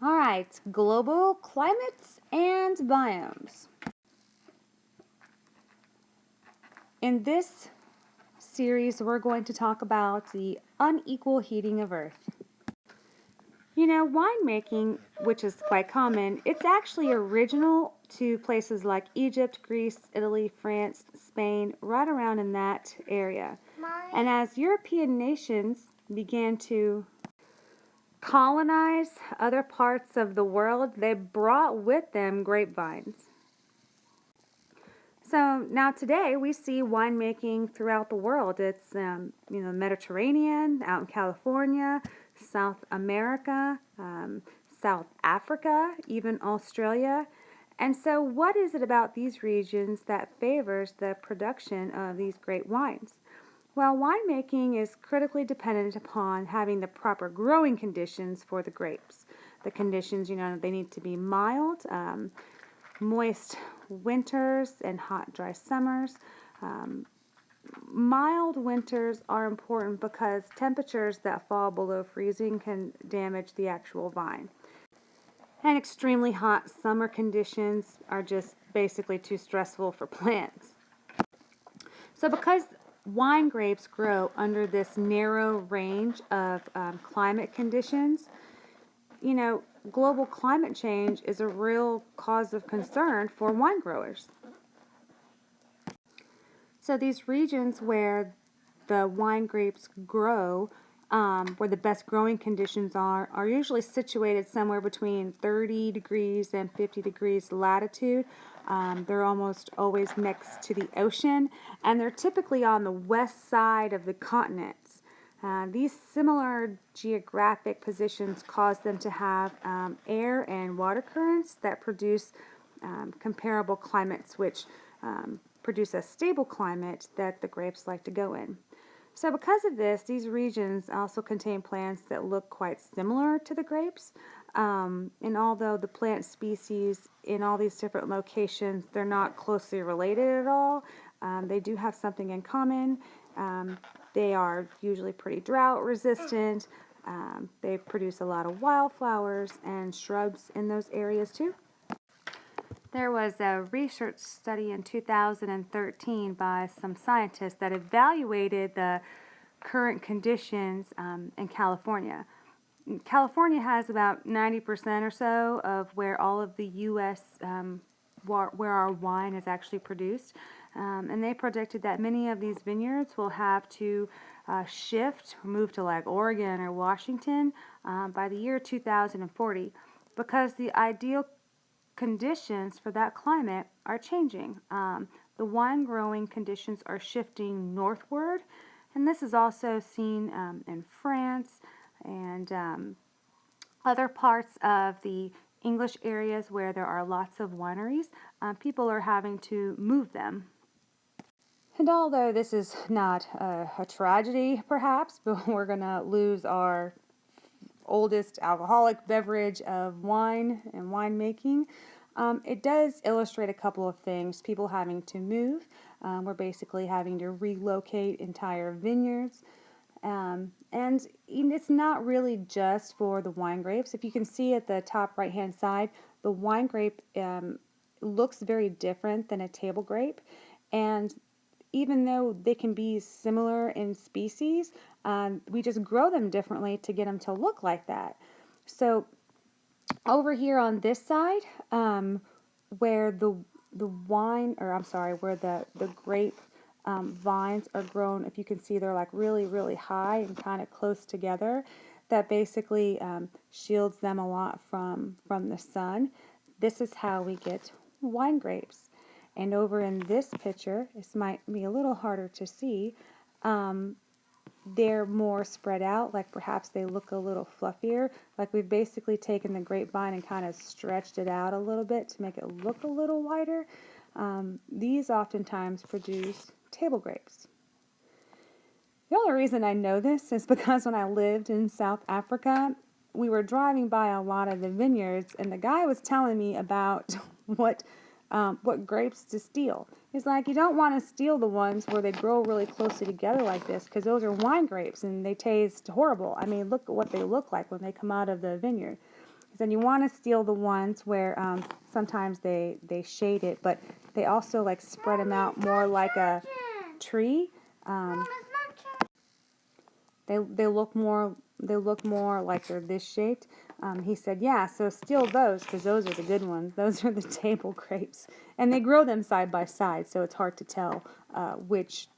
All right, global climates and biomes. In this series, we're going to talk about the unequal heating of Earth. You know, winemaking, which is quite common, it's actually original to places like Egypt, Greece, Italy, France, Spain, right around in that area. And as European nations began to colonize other parts of the world, they brought with them grapevines. So now today we see winemaking throughout the world. It's Mediterranean, out in California, South America, South Africa, even Australia. And so what is it about these regions that favors the production of these great wines? Well, winemaking is critically dependent upon having the proper growing conditions for the grapes. The conditions, they need to be mild, moist winters and hot, dry summers. Mild winters are important because temperatures that fall below freezing can damage the actual vine. And extremely hot summer conditions are just basically too stressful for plants. So because wine grapes grow under this narrow range of climate conditions, global climate change is a real cause of concern for wine growers. So these regions where the wine grapes grow, where the best growing conditions are usually situated somewhere between 30 degrees and 50 degrees latitude. They're almost always next to the ocean, and they're typically on the west side of the continents. These similar geographic positions cause them to have air and water currents that produce comparable climates, which produce a stable climate that the grapes like to go in. So because of this, these regions also contain plants that look quite similar to the grapes. And although the plant species in all these different locations, they're not closely related at all, they do have something in common. They are usually pretty drought resistant. They produce a lot of wildflowers and shrubs in those areas too. There was a research study in 2013 by some scientists that evaluated the current conditions in California. California has about 90% or so of where all of the U.S., where our wine is actually produced. And they predicted that many of these vineyards will have to shift, move to like Oregon or Washington by the year 2040 because the ideal conditions for that climate are changing. The wine growing conditions are shifting northward, and this is also seen in France and other parts of the English areas where there are lots of wineries. People are having to move them. And although this is not a tragedy, perhaps, but we're going to lose our oldest alcoholic beverage of wine and winemaking, it does illustrate a couple of things. People having to move. We're basically having to relocate entire vineyards. And it's not really just for the wine grapes. If you can see at the top right hand side, the wine grape looks very different than a table grape. And even though they can be similar in species, we just grow them differently to get them to look like that. So over here on this side, where the grape vines are grown, if you can see, they're like really, really high and kind of close together. That basically shields them a lot from the sun. This is how we get wine grapes. And over in this picture, this might be a little harder to see, they're more spread out, like perhaps they look a little fluffier. Like we've basically taken the grapevine and kind of stretched it out a little bit to make it look a little wider. These oftentimes produce table grapes. The only reason I know this is because when I lived in South Africa, we were driving by a lot of the vineyards, and the guy was telling me about what grapes to steal. He's like, you don't want to steal the ones where they grow really closely together like this, because those are wine grapes and they taste horrible. I mean, look at what they look like when they come out of the vineyard. and you want to steal the ones where sometimes they shade it, but they also like spread them out more like a tree. Um, they look more like they're this shaped. He said, yeah, so steal those because those are the good ones. Those are the table grapes, and they grow them side by side, so it's hard to tell which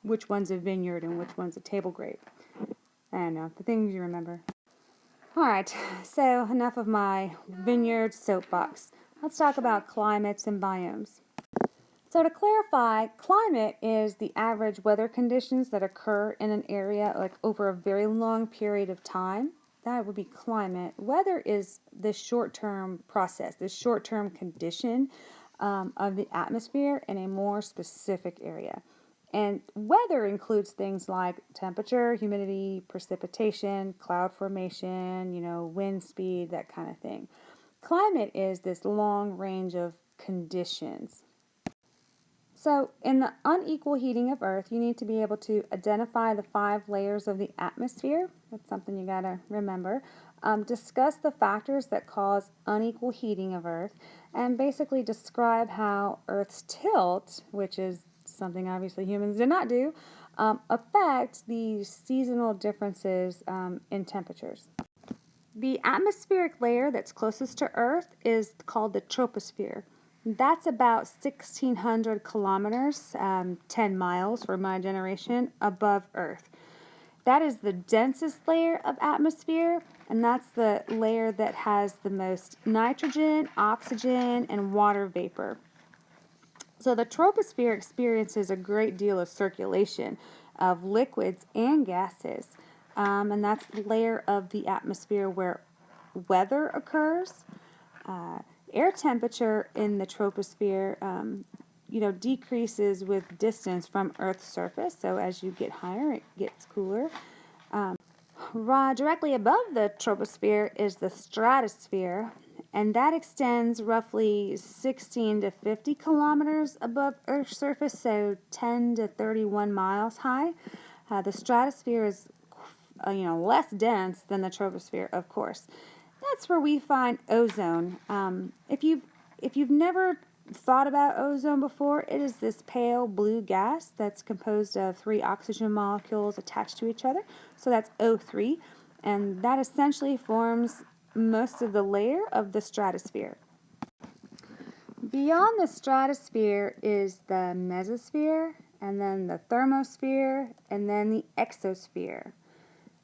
one's a vineyard and which one's a table grape. I don't know, the things you remember. All right, so enough of my vineyard soapbox. Let's talk about climates and biomes. So to clarify, climate is the average weather conditions that occur in an area like over a very long period of time. That would be climate. Weather is the short-term process, the short-term condition of the atmosphere in a more specific area. And weather includes things like temperature, humidity, precipitation, cloud formation, wind speed, that kind of thing. Climate is this long range of conditions. So, in the unequal heating of Earth, you need to be able to identify the 5 layers of the atmosphere. That's something you got to remember. Discuss the factors that cause unequal heating of Earth, and basically describe how Earth's tilt, which is something obviously humans did not do, affects the seasonal differences in temperatures. The atmospheric layer that's closest to Earth is called the troposphere. That's about 1,600 kilometers, 10 miles for my generation, above Earth. That is the densest layer of atmosphere, and that's the layer that has the most nitrogen, oxygen, and water vapor. So the troposphere experiences a great deal of circulation of liquids and gases, and that's the layer of the atmosphere where weather occurs. Air temperature in the troposphere, decreases with distance from Earth's surface. So as you get higher, it gets cooler. Directly above the troposphere is the stratosphere, and that extends roughly 16 to 50 kilometers above Earth's surface, so 10 to 31 miles high. The stratosphere is, less dense than the troposphere, of course. That's where we find ozone. If you've never thought about ozone before, it is this pale blue gas that's composed of 3 oxygen molecules attached to each other. So that's O3, and that essentially forms most of the layer of the stratosphere. Beyond the stratosphere is the mesosphere, and then the thermosphere, and then the exosphere.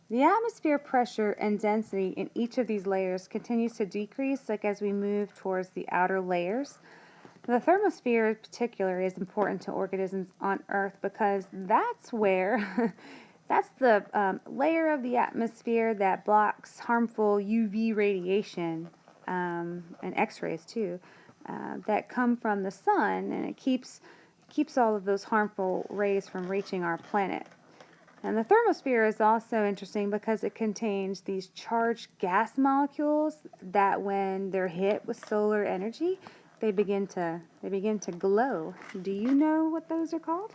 The atmosphere pressure and density in each of these layers continues to decrease as we move towards the outer layers. The thermosphere in particular is important to organisms on Earth because that's where, that's the layer of the atmosphere that blocks harmful UV radiation and X-rays too that come from the sun, and it keeps all of those harmful rays from reaching our planet. And the thermosphere is also interesting because it contains these charged gas molecules that when they're hit with solar energy, they begin to glow. Do you know what those are called?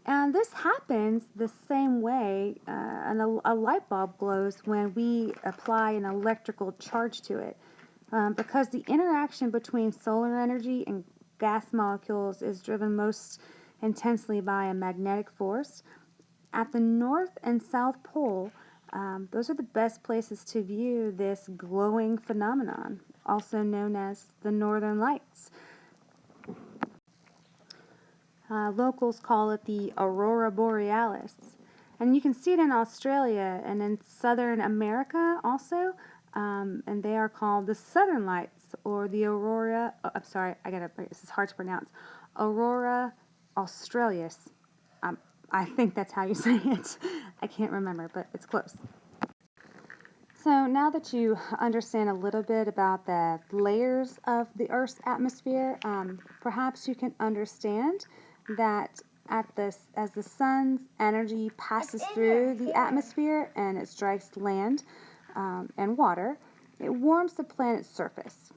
And this happens the same way a light bulb glows when we apply an electrical charge to it. Because the interaction between solar energy and gas molecules is driven most intensely by a magnetic force. At the North and South Pole, those are the best places to view this glowing phenomenon, also known as the Northern Lights. Locals call it the Aurora Borealis. And you can see it in Australia and in Southern America also, and they are called the Southern Lights, or the Aurora, this is hard to pronounce, Aurora Australis. I think that's how you say it. I can't remember, but it's close. So now that you understand a little bit about the layers of the Earth's atmosphere, perhaps you can understand that as the sun's energy passes through the atmosphere and it strikes land and water, it warms the planet's surface.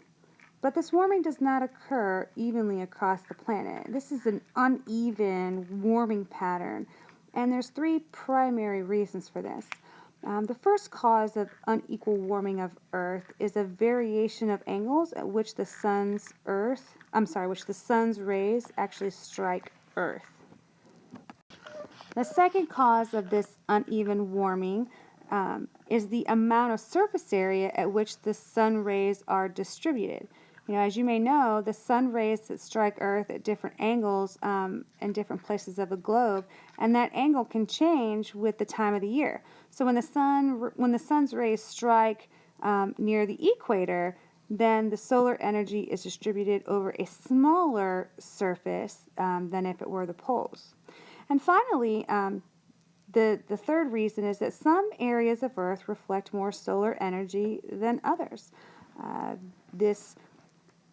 But this warming does not occur evenly across the planet. This is an uneven warming pattern, and there's 3 primary reasons for this. The first cause of unequal warming of Earth is a variation of angles at which the sun's rays actually strike Earth. The second cause of this uneven warming is the amount of surface area at which the sun rays are distributed. As you may know, the sun rays that strike Earth at different angles in different places of the globe, and that angle can change with the time of the year. So when the sun's rays strike near the equator, then the solar energy is distributed over a smaller surface than if it were the poles. And finally, the third reason is that some areas of Earth reflect more solar energy than others. This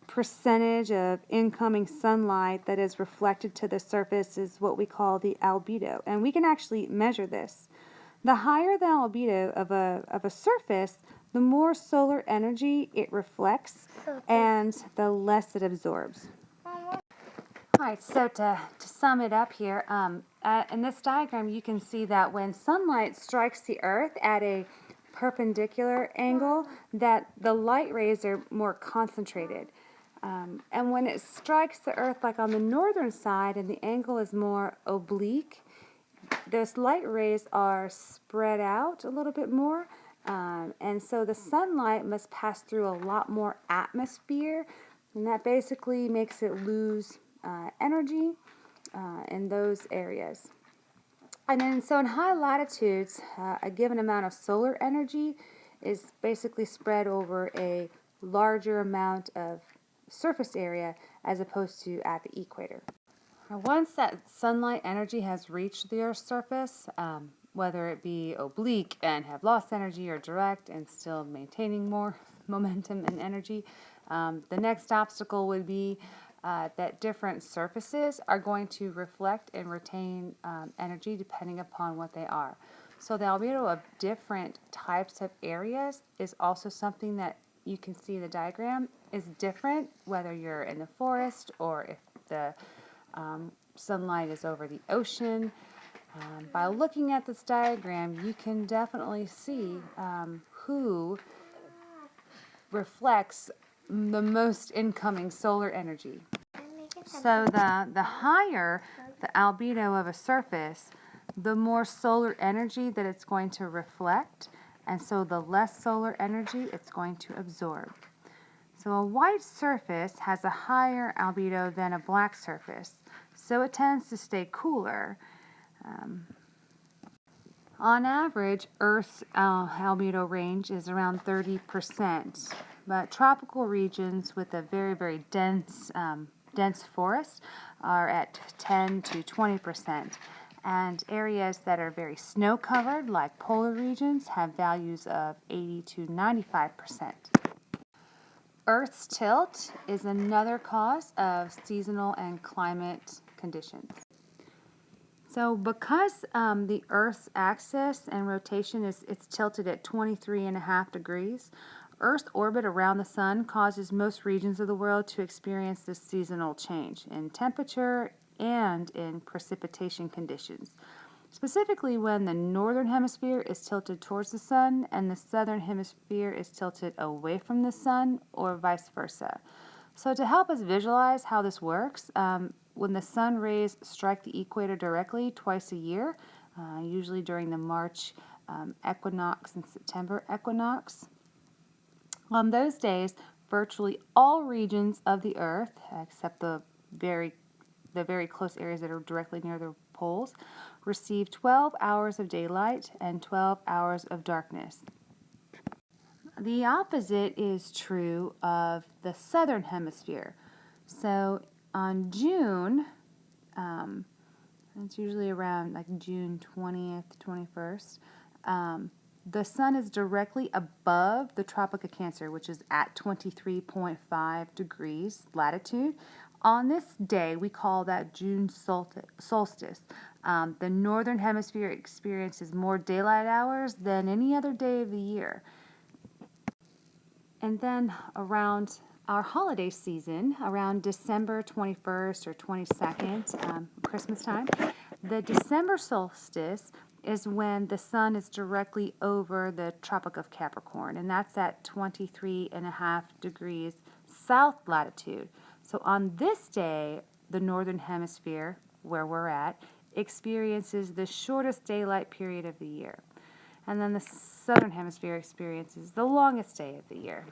percentage of incoming sunlight that is reflected to the surface is what we call the albedo, and we can actually measure this. The higher the albedo of a surface, the more solar energy it reflects and the less it absorbs. All right, so to sum it up here, in this diagram you can see that when sunlight strikes the Earth at a perpendicular angle, that the light rays are more concentrated. And when it strikes the Earth like on the northern side and the angle is more oblique, those light rays are spread out a little bit more. And so the sunlight must pass through a lot more atmosphere, and that basically makes it lose energy in those areas. And then, so in high latitudes, a given amount of solar energy is basically spread over a larger amount of surface area as opposed to at the equator. Now, once that sunlight energy has reached the Earth's surface, whether it be oblique and have lost energy or direct and still maintaining more momentum and energy, the next obstacle would be that different surfaces are going to reflect and retain energy depending upon what they are. So the albedo of different types of areas is also something that you can see the diagram is different whether you're in the forest or if the sunlight is over the ocean. By looking at this diagram, you can definitely see who reflects the most incoming solar energy. So the higher the albedo of a surface, the more solar energy that it's going to reflect, and so the less solar energy it's going to absorb. So a white surface has a higher albedo than a black surface, so it tends to stay cooler. On average, Earth's albedo range is around 30%, but tropical regions with a very, very dense forest are at 10 to 20%, and areas that are very snow-covered, like polar regions, have values of 80 to 95%. Earth's tilt is another cause of seasonal and climate conditions. So because the Earth's axis and rotation it's tilted at 23.5 degrees, Earth's orbit around the sun causes most regions of the world to experience this seasonal change in temperature and in precipitation conditions. Specifically when the northern hemisphere is tilted towards the sun and the southern hemisphere is tilted away from the sun, or vice versa. So to help us visualize how this works, when the sun rays strike the equator directly twice a year, usually during the March equinox and September equinox, on those days, virtually all regions of the Earth, except the very close areas that are directly near the poles, receive 12 hours of daylight and 12 hours of darkness. The opposite is true of the southern hemisphere. So on June, it's usually around like June 20th, 21st, the sun is directly above the Tropic of Cancer, which is at 23.5 degrees latitude. On this day, we call that June solstice. The northern hemisphere experiences more daylight hours than any other day of the year. And then around our holiday season, around December 21st or 22nd, Christmas time, the December solstice is when the sun is directly over the Tropic of Capricorn, and that's at 23.5 degrees south latitude. So on this day, the northern hemisphere, where we're at, experiences the shortest daylight period of the year. And then the southern hemisphere experiences the longest day of the year.